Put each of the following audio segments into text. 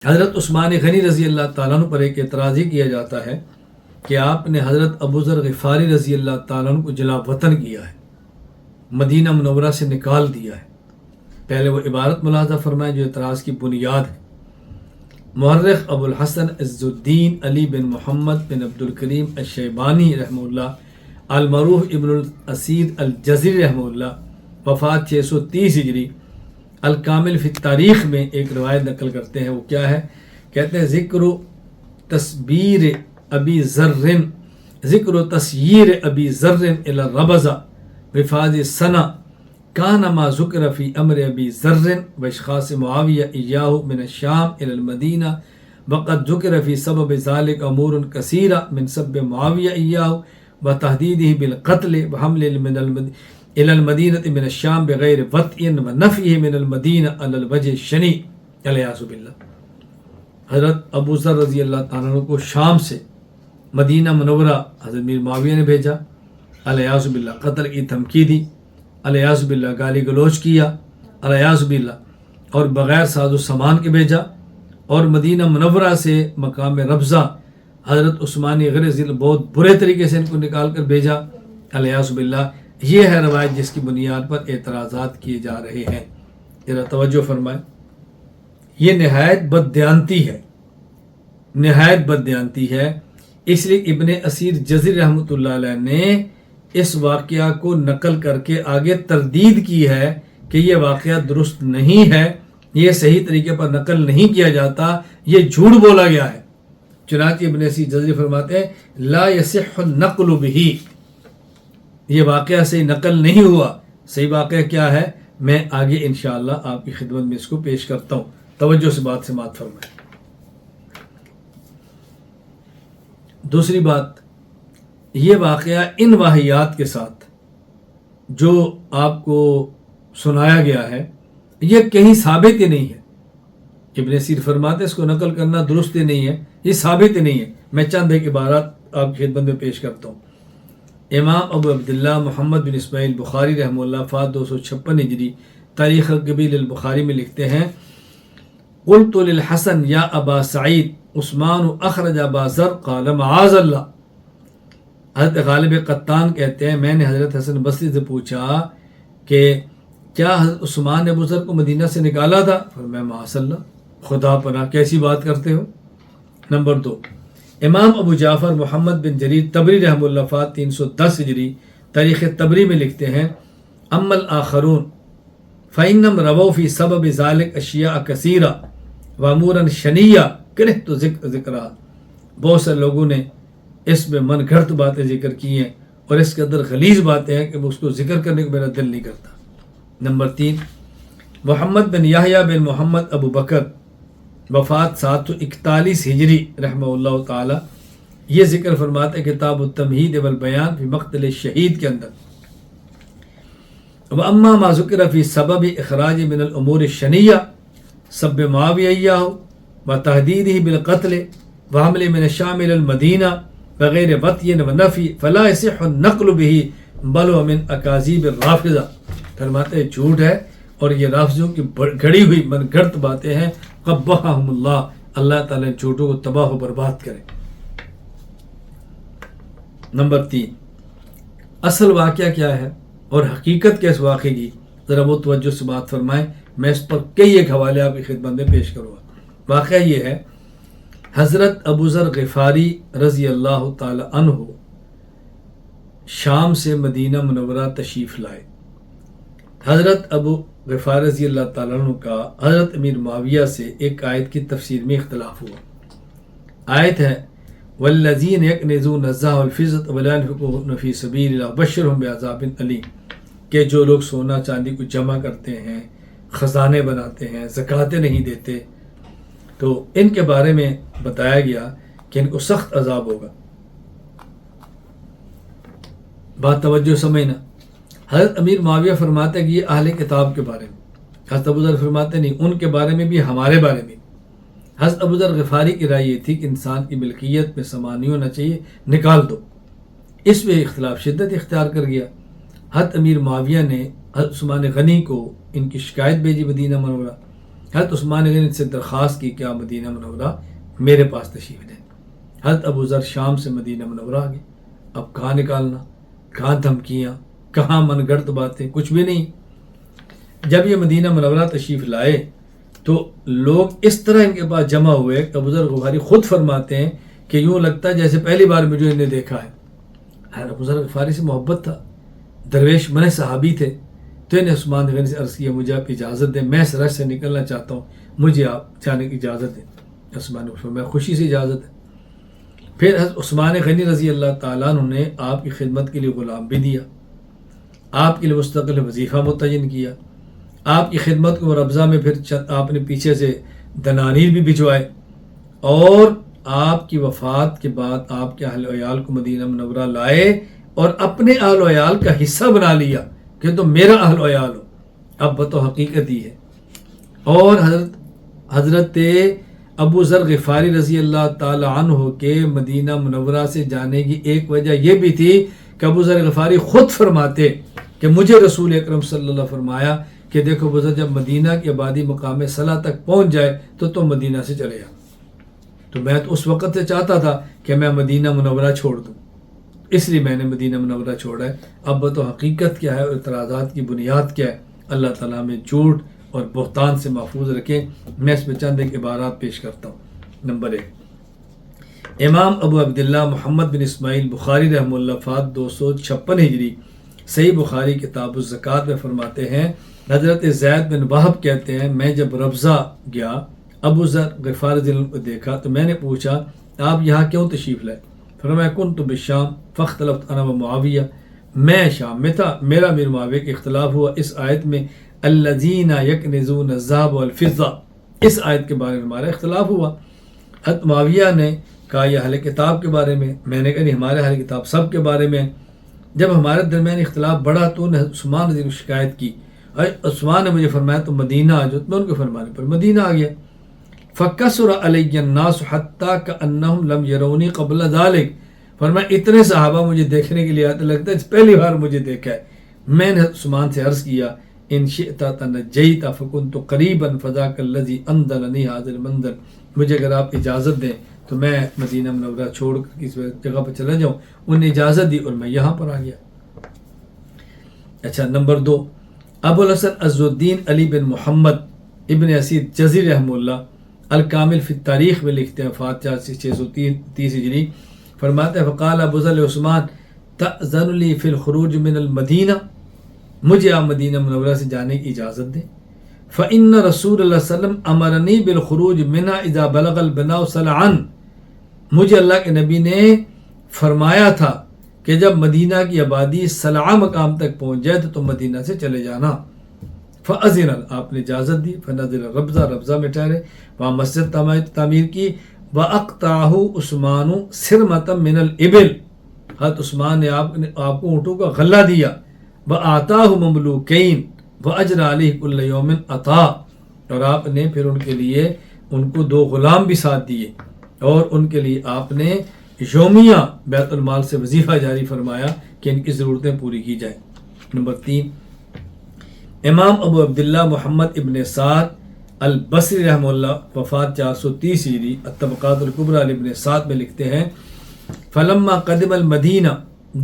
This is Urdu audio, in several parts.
حضرت عثمان غنی رضی اللہ تعالیٰ عنہ پر ایک اعتراض ہی کیا جاتا ہے کہ آپ نے حضرت ابو ذر غفاری رضی اللہ تعالیٰ عنہ کو جلا وطن کیا ہے، مدینہ منورہ سے نکال دیا ہے۔ پہلے وہ عبارت ملاحظہ فرمائیں جو اعتراض کی بنیاد ہے۔ مورخ ابو الحسن عز الدین علی بن محمد بن عبد الکریم الشیبانی رحمہ اللہ المعروف ابن الاسید الجزری رحمہ اللہ وفات 630 ہجری الکامل فی التاریخ میں ایک روایت نقل کرتے ہیں۔ وہ کیا ہے؟ کہتے ہیں ذکر تسبیر ابی ذر ذکر تسییر ابی ذر الی الربضہ بفاض سنہ کان ما ذکر فی امر ابی ذر و اشخاص معاویہ ایاہ من الشام الی المدینہ وقد ذکر فی سبب ذلک امور کثیرہ من سب معاویہ ایاہ و تحدیدہ بالقتل وحمل الی المدینہ من الشام بغیر وطء و نفیہ من المدینہ علی الوجہ الشنیع والعیاذ باللہ۔ حضرت ابو ذر رضی اللہ تعالیٰ عنہ کو شام سے مدینہ منورہ حضرت میر معاویہ نے بھیجا، العیاذ باللہ قتل کی دھمکی دی، العیاذ باللہ گالی گلوچ کیا، العیاذ باللہ، اور بغیر ساز و سامان کے بھیجا، اور مدینہ منورہ سے مقام ربضہ حضرت عثمان غنی رضی اللہ بہت برے طریقے سے ان کو نکال کر بھیجا، العیاذ باللہ۔ یہ ہے روایت جس کی بنیاد پر اعتراضات کیے جا رہے ہیں۔ ذرا توجہ فرمائیں، یہ نہایت بددیانتی ہے، نہایت بددیانتی ہے۔ اس لیے ابن اسیر جزری رحمۃ اللہ علیہ نے اس واقعہ کو نقل کر کے آگے تردید کی ہے کہ یہ واقعہ درست نہیں ہے، یہ صحیح طریقے پر نقل نہیں کیا جاتا، یہ جھوٹ بولا گیا ہے۔ چنانچہ ابن اسیر جزری فرماتے ہیں لا یصح النقل بہ، یہ واقعہ صحیح نقل نہیں ہوا۔ صحیح واقعہ کیا ہے میں آگے انشاءاللہ آپ کی خدمت میں اس کو پیش کرتا ہوں۔ توجہ سے بات سماعت فرمائیں۔ دوسری بات، یہ واقعہ ان واقعات کے ساتھ جو آپ کو سنایا گیا ہے یہ کہیں ثابت ہی نہیں ہے۔ ابن سیر فرماتے اس کو نقل کرنا درست ہی نہیں ہے، یہ ثابت ہی نہیں ہے۔ میں چند ایک عبارات آپ کی خدمت میں پیش کرتا ہوں۔ امام ابو عبداللہ محمد بن اسماعیل بخاری رحمہ اللہ وفات 256 ہجری تاریخ الکبیر البخاری میں لکھتے ہیں قلت للحسن یا ابا سعید عثمان اخرج ابا ذر قال معاذ اللہ۔ حضرت غالب قطان کہتے ہیں میں نے حضرت حسن بصری سے پوچھا کہ کیا حضرت عثمان نے ابو ذر کو مدینہ سے نکالا تھا؟ فرمایا معاذ اللہ، خدا پناہ، کیسی بات کرتے ہو۔ نمبر 2، امام ابو جعفر محمد بن جریر طبری رحمہ اللہ وفات 310 ہجری تاریخ طبری میں لکھتے ہیں اما الاخرون فإنهم رووا في سبب ذلك اشیاء کثیرہ وامورا شنیہ کرہت ذکرہ، بہت سے لوگوں نے اس میں من گھڑت باتیں ذکر کی ہیں اور اس کے اندر غلیظ باتیں ہیں کہ اس کو ذکر کرنے کو میرا دل نہیں کرتا۔ نمبر 3، محمد بن یحییٰ بن محمد ابو بکر وفات 741 ہجری رحمہ اللہ تعالی، یہ ذکر فرماتے کتاب التمہید والبیان فی مقتل الشہید کے اندر واما ما ذکر فی سبب اخراج من الامور الشنیہ سب معاویہ ایاہ وتحدیدہ بالقتل وحمل من الشام الى المدینہ بغیر وطی ونفی فلا یصح النقل بہ بل و من اکاذیب الرافضہ۔ فرماتے جھوٹ ہے اور یہ رافضوں کی گھڑی ہوئی من گھڑت باتیں ہیں، قبحہم اللہ، اللہ تعالیٰ نے جھوٹوں کو تباہ و برباد کرے۔ نمبر 3، اصل واقعہ کیا ہے اور حقیقت کیا اس واقعے کی، ذرا وہ توجہ سے بات فرمائیں۔ میں اس پر کئی ایک حوالے آپ کی خدمت میں پیش کروں گا۔ واقعہ یہ ہے حضرت ابو ذر غفاری رضی اللہ تعالی عنہ شام سے مدینہ منورہ تشریف لائے۔ حضرت ابو غفار رضی اللہ تعالیٰ عنہ کا حضرت امیر معاویہ سے ایک آیت کی تفسیر میں اختلاف ہوا۔ آیت ہے والذین یکنزون الذھب والفضة ولا ينفقونها فی سبیل اللہ بشرھم بعذاب علیم، کہ جو لوگ سونا چاندی کو جمع کرتے ہیں، خزانے بناتے ہیں، زکاتیں نہیں دیتے، تو ان کے بارے میں بتایا گیا کہ ان کو سخت عذاب ہوگا۔ بات توجہ سمجھنا۔ حضرت امیر معاویہ فرماتے ہیں کہ یہ اہل کتاب کے بارے میں، حضرت ابو ذر فرماتے نہیں ان کے بارے میں بھی ہمارے بارے میں۔ حضرت ابو ذر غفاری کی رائے یہ تھی کہ انسان کی ملکیت میں سامان نہیں ہونا چاہیے، نکال دو۔ اس میں اختلاف شدت اختیار کر گیا۔ حضرت امیر معاویہ نے حضرت عثمان غنی کو ان کی شکایت بھیجی مدینہ منورہ، حضرت عثمان غنی سے درخواست کی کہ آپ مدینہ منورہ میرے پاس تشریف لیں۔ حضرت ابو ذر شام سے مدینہ منورہ آ گئے۔ اب کہاں نکالنا، کہاں دھمکیاں، کہاں من گڑت باتیں، کچھ بھی نہیں۔ جب یہ مدینہ منورہ تشریف لائے تو لوگ اس طرح ان کے پاس جمع ہوئے کہ ابو ذر غفاری خود فرماتے ہیں کہ یوں لگتا ہے جیسے پہلی بار مجھے انہیں دیکھا ہے۔ حضرت ابو ذر غفاری سے محبت تھا، درویش من صحابی تھے، تو انہیں عثمان غنی سے عرض کیا مجھے آپ اجازت دیں، میں اس رش سے نکلنا چاہتا ہوں، مجھے آپ جانے کی اجازت دیں۔ عثمان نے فرمایا خوشی سے اجازت ہے۔ پھر حضرت عثمان غنی رضی اللہ تعالیٰ عنہ نے آپ کی خدمت کے لیے غلام بھی دیا، آپ کے لیے مستقل وظیفہ متعین کیا، آپ کی خدمت کو ربضہ میں پھر آپ نے پیچھے سے دنانیر بھی بھجوائے، اور آپ کی وفات کے بعد آپ کے اہل و عیال کو مدینہ منورہ لائے اور اپنے اہل و عیال کا حصہ بنا لیا کہ تم میرا اہل و عیال ہو۔ اب بتو حقیقت ہی ہے۔ اور حضرت ابو ذر غفاری رضی اللہ تعالی عنہ کے مدینہ منورہ سے جانے کی ایک وجہ یہ بھی تھی کہ ابو ذر غفاری خود فرماتے کہ مجھے رسول اکرم صلی اللہ علیہ وسلم فرمایا کہ دیکھو ابو ذر جب مدینہ کی آبادی مقام صلاح تک پہنچ جائے تو تم مدینہ سے چلے جاؤ۔ تو میں تو اس وقت سے چاہتا تھا کہ میں مدینہ منورہ چھوڑ دوں، اس لیے میں نے مدینہ منورہ چھوڑا ہے۔ اب تو حقیقت کیا ہے اور اعتراضات کی بنیاد کیا ہے؟ اللہ تعالیٰ میں جھوٹ اور بہتان سے محفوظ رکھیں۔ میں اس میں چند ایک عبارات پیش کرتا ہوں۔ نمبر 1، امام ابو عبداللہ محمد بن اسماعیل بخاری رحمہ اللہ وفات 256 ہجری، صحیح بخاری کتاب الزکوٰۃ میں فرماتے ہیں حضرت زید بن وہب کہتے ہیں میں جب ربضہ گیا ابو ذر غفار رضی اللہ عنہ کو دیکھا تو میں نے پوچھا آپ یہاں کیوں تشریف لائے؟ فرمایا کنت بالشام فاختلفت انا و معاویہ، میں شام میں تھا، میرا میر معاویہ کے اختلاف ہوا اس آیت میں الذین یکنزون الذهب والفضہ، اس آیت کے بارے میں ہمارا اختلاف ہوا۔ حضرت معاویہ نے کہا یہ اہل کتاب کے بارے میں نے کہا نہیں ہمارے اہل کتاب سب کے بارے میں۔ جب ہمارے درمیان اختلاف بڑھا تو انہیں عثمان رضی اللہ عنہ شکایت کی، عثمان نے مجھے فرمایا تو مدینہ آ جاؤ، میں ان کے فرمانے پر مدینہ آ گیا۔ فکسر علی الناس حتی کأنہم لم یرونی قبل ذلک، فرمایا اتنے صحابہ مجھے دیکھنے کے لیے آتے لگتا ہے پہلی بار مجھے دیکھا ہے۔ میں نے عثمان سے عرض کیا ان شئت تنجیت فکنت قریبا فذاک الذی انزلنی ھذا المنزل، مجھے اگر آپ اجازت دیں تو میں مدینہ منورہ چھوڑ کر کسی جگہ پر چلا جاؤں۔ انہیں اجازت دی اور میں یہاں پر آ گیا۔ اچھا نمبر 2، ابو الحسن عز الدین علی بن محمد ابن اسید جزی رحمہ اللہ الکامل فی التاریخ میں لکھتے ہیں وفات 630 ہجری، فرماتے ہیں فقال ابو ذر عثمان تأذن لی فی الخروج من المدینہ، مجھے آپ مدینہ منورہ سے جانے کی اجازت دیں۔ فإن رسول اللہ صلی اللہ علیہ وسلم امرنی بالخروج منها اذا بلغ البناء صلعا، مجھے اللہ کے نبی نے فرمایا تھا کہ جب مدینہ کی آبادی صلعہ مقام تک پہنچ جائے تو تم مدینہ سے چلے جانا۔ فأذن، آپ نے اجازت دی۔ فنزل ربضہ، ربضہ میں ٹھہرے، وہاں مسجد تعمیر کی۔ وأقطعہ عثمان سرمۃ من الإبل، حضرت عثمان نے آپ کو اونٹوں کا غلہ دیا۔ وآتاہ مملوکین وأجر علیہ کل یوم عطا، اور آپ نے پھر ان کے لیے ان کو 2 غلام بھی ساتھ دیے اور ان کے لیے آپ نے یومیہ بیت المال سے وظیفہ جاری فرمایا کہ ان کی ضرورتیں پوری کی جائیں۔ نمبر 3، امام ابو عبداللہ محمد ابن سعد البصری رحمہ اللہ وفات 430 ہجری الطبقات الکبریٰ ابن سعد میں لکھتے ہیں فلما قدم المدینہ،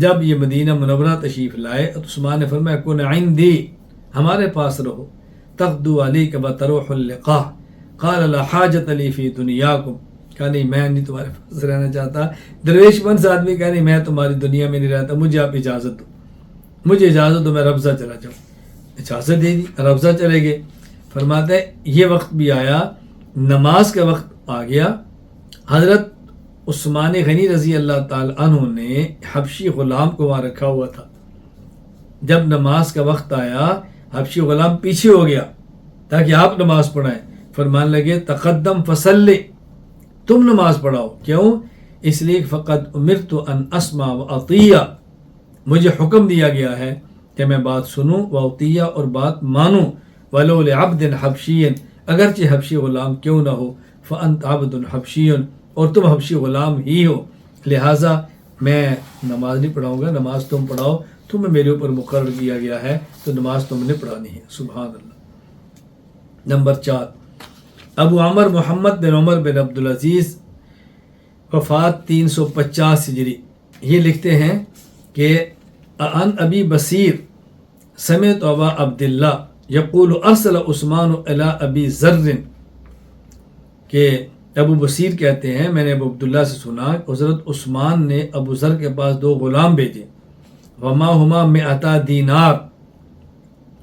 جب یہ مدینہ منورہ تشریف لائے تو عثمان نے فرمایا کن عندی، ہمارے پاس رہو، تغدو علیک وتروح اللقاء، قال لا حاجت لی فی دنیاکم، کہا نہیں میں نہیں تمہارے پاس رہنا چاہتا۔ درویش بنس آدمی کہا نہیں میں تمہاری دنیا میں نہیں رہتا، مجھے آپ اجازت دو، مجھے اجازت دو میں ربضہ چلا جاؤں۔ اجازت دے دی، ربضہ چلے گئے۔ فرماتے ہیں یہ وقت بھی آیا، نماز کا وقت آ گیا۔ حضرت عثمان غنی رضی اللہ تعالی عنہ نے حبشی غلام کو وہاں رکھا ہوا تھا۔ جب نماز کا وقت آیا حبشی غلام پیچھے ہو گیا تاکہ آپ نماز پڑھائیں، فرمان لگے تقدم فصلی، تم نماز پڑھاؤ۔ کیوں؟ اس لیے فقط امرت ان اسمع و اطیع، مجھے حکم دیا گیا ہے کہ میں بات سنوں و اطیع اور بات مانوں، ولو لعبد حبشی، اگرچہ حبشی غلام کیوں نہ ہو، فانت عبد حبشی، اور تم حبشی غلام ہی ہو، لہٰذا میں نماز نہیں پڑھاؤں گا، نماز تم پڑھاؤ، تمہیں میرے اوپر مقرر کیا گیا ہے تو نماز تم نے پڑھانی ہے۔ سبحان اللہ۔ نمبر 4، ابو عمر محمد بن عمر بن عبدالعزیز وفات 350 ہجری، یہ لکھتے ہیں کہ عن ابی بصیر سمعت ابا عبداللہ یقول ارسل عثمان الی ابی ذر، کہ ابو بصیر کہتے ہیں میں نے ابو عبداللہ سے سنا حضرت عثمان نے ابو ذر کے پاس 2 غلام بھیجے، وما ہما 100 دینار،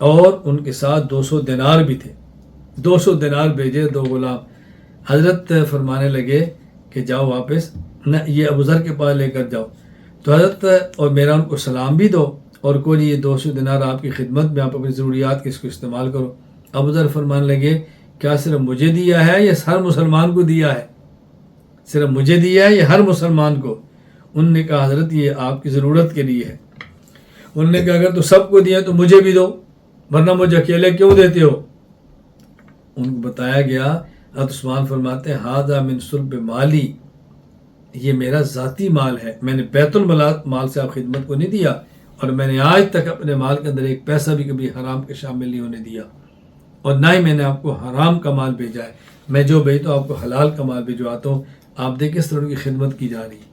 اور ان کے ساتھ 200 دینار بھی تھے، 200 دینار بھیجے 2 غلام۔ حضرت فرمانے لگے کہ جاؤ واپس، نہ یہ ابو ذر کے پاس لے کر جاؤ، تو حضرت اور میرا ان کو سلام بھی دو اور کوئی یہ 200 دینار آپ کی خدمت میں، آپ اپنی ضروریات کے اس کو استعمال کرو۔ ابو ذر فرمانے لگے کیا صرف مجھے دیا ہے یا ہر مسلمان کو دیا ہے؟ صرف مجھے دیا ہے یا ہر مسلمان کو؟ انہوں نے کہا حضرت یہ آپ کی ضرورت کے لیے ہے۔ انہوں نے کہا اگر تو سب کو دیا تو مجھے بھی دو، ورنہ مجھے اکیلے کیوں دیتے ہو؟ ان کو بتایا گیا، حضرت عثمان فرماتے ہیں ھذا من صلب مالی، یہ میرا ذاتی مال ہے، میں نے بیت المال سے آپ خدمت کو نہیں دیا، اور میں نے آج تک اپنے مال کے اندر ایک پیسہ بھی کبھی حرام کے شامل نہیں ہونے دیا، اور نہ ہی میں نے آپ کو حرام کا مال بھیجا ہے، میں جو بھیجتا ہوں آپ کو حلال کا مال بھجواتا ہوں۔ آپ دیکھیں اس طرح ان کی خدمت کی جا رہی ہے۔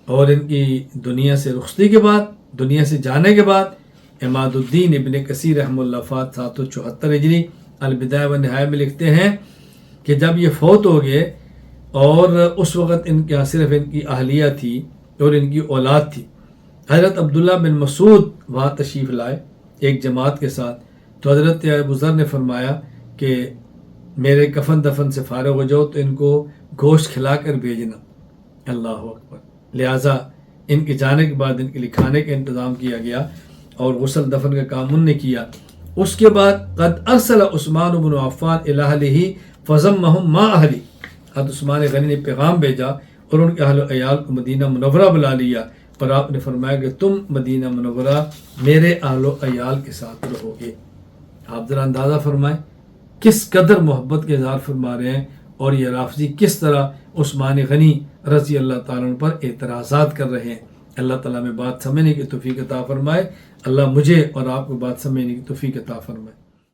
اور ان کی دنیا سے رخصتی کے بعد، دنیا سے جانے کے بعد، عماد الدین ابن کثیر رحمہ اللہ فات 774 ہجری البدایہ و نہایہ میں لکھتے ہیں کہ جب یہ فوت ہو گئے اور اس وقت ان کے صرف ان کی اہلیہ تھی اور ان کی اولاد تھی، حضرت عبداللہ بن مسعود وہاں تشریف لائے ایک جماعت کے ساتھ، تو حضرت ابو ذر نے فرمایا کہ میرے کفن دفن سے فارغ ہو جاؤ تو ان کو گوشت کھلا کر بھیجنا۔ اللہ اکبر۔ لہٰذا ان کے جانے کے بعد ان کے لیے کھانے کا انتظام کیا گیا اور غسل دفن کا کام انہوں نے کیا۔ اس کے بعد قد ارسل عثمان بن عفان الی اہلہ فضمہم ما اہلی، حضرت عثمان غنی نے پیغام بھیجا اور ان کے اہل و عیال کو مدینہ منورہ بلا لیا، پر آپ نے فرمایا کہ تم مدینہ منورہ میرے اہل و عیال کے ساتھ رہو گے۔ آپ ذرا اندازہ فرمائیں کس قدر محبت کے اظہار فرما رہے ہیں، اور یہ رافضی کس طرح عثمان غنی رضی اللہ تعالیٰ عنہ پر اعتراضات کر رہے ہیں۔ اللہ تعالیٰ میں بات سمجھنے کی توفیق عطا فرمائے۔ اللہ مجھے اور آپ کو بات سمجھنے کی توفیق عطا فرمائے۔